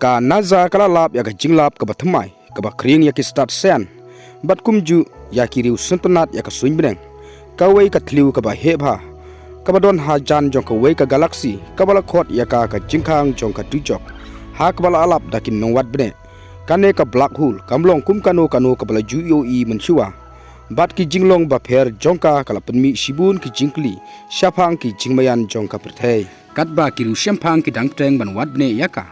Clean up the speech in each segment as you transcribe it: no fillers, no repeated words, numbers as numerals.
ka naza kala lap ya ka jinglap ka bathmai ka ba khring ya ki start sen bat kumju ya ki riu suntunat ya ka suin bneng ka wei ka thliu ka ba he bha ka ba don ha jan jong ka wei ka galaxy ka bala khot ya ka jingkhang jong ka dujok ha ka bala alap dakin nongwat bne kane ka black hole kamlong kum kano ka bala ju yo i menchua bat ki jinglong ba pher jongka kala penmi sibun ki jingkli syapang ki jingmayan jongka perthai kat ba ki ru syapang ki dangteng ban wat bne yaka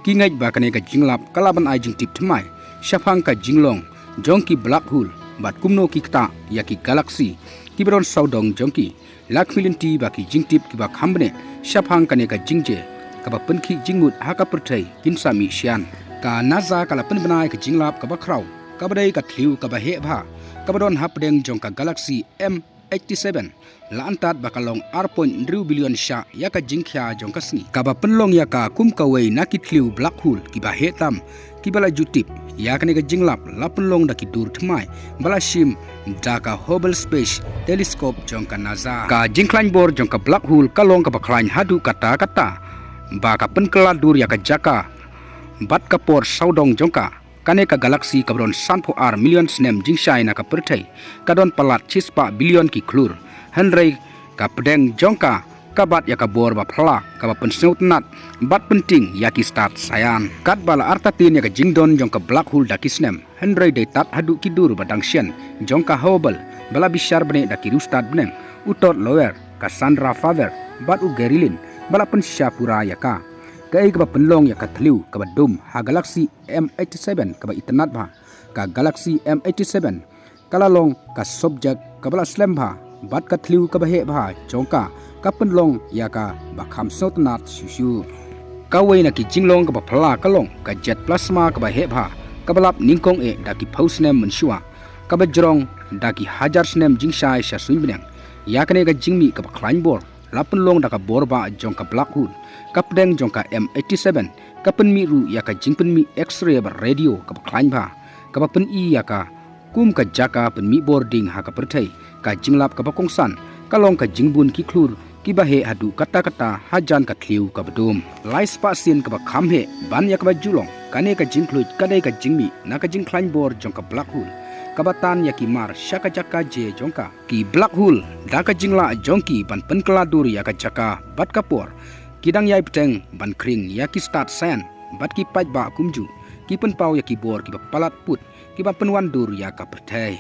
ki ngai ba kane ka jinglap kala ban ai jing tip thmai syapang ka jinglong jongki black hole bat kumno ki kta ya ki galaxy ki bron saudong jongki lakmilinti ba ki jingtip ki ba khambne syapang kane ka jingje ka ba penki jingmut ha ka perthai kinsa mi sian ka naza kala penbanai ka jinglap ka ba kraw ka badai ka thliu ka ba he bha kabadon hapdeng jong ka galaxy M87 la antat bakalong R.2 billion sha ya ka jingkhya jong ka sni ka ba penlong ya ka kum ka wei na ki thliu black hole ki ba he tam ki bala jutip ya ka ne ka jinglap la penlong da ki dur thmai bala shim da ka Hubble Space Telescope jong ka NASA ka jingklan bor jong ka black hole kalong ka ba khlain hadu kata ba ka penkala dur ya ka jaka bat ka por saudong jong ka kane ka galaxy kabron sanpho ar millions nem jingshai na ka perthai kadon palat chispa billion ki klur hanrei ka pedeng jongka kabat ya ka bor ba phla ka ba pensneutnat bat penting ya ki start sayan kat bala artatin ya ka jingdon jongka black hole dakisnem hanrei de tat hadu ki dur badang sian jongka Hubble bala bishar bne daki rustad bneng utot lower ka Sandra father bat u gerilin bala pensya pura ya ka kai ka penlong ya ka thliu ka ba dum ha galaxy M87 ka ba itnat bha ka galaxy M87 kalalong ka subject ka bala slam bha bat ka thliu ka ba he bha chongka ka penlong ya ka ba kham sotnat shu ka wei na ki jinglong ka ba phla kalong ka jet plasma ka ba he bha ka balap ningkong e da ki phosnem menshua ka ba jrong da ki hajar snem jingshai sha suin bneng ya kane ka jingmi ka ba khlain bor lapun long daka borba jongka black hole kapdeng jongka M87 kapen mi ru ya ka jingpen mi x-ray ba radio ka khlain bha ka pen i ya ka kum ka jaka pen mi boarding ha ka perthai ka jinglap ka kongsan kalong ka jingbun ki klur ki ba he hadu kata hajan ka thliu ka badum lai spa sin ka ba kham he ban ya ka ba julong kane ka jingklut kane ka jingmi na ka jingkhlain bor jongka black hole kabatan ya ki mar shaka jaka je jongka ki black hole daka jingla jongki ban penkala dur ya ka jaka bat kapor kidang yai peteng ban kring ya ki start san bat ki paj ba kumju ki pen pau ya ki bor ki ba palat put ki ba penwan dur ya ka perthai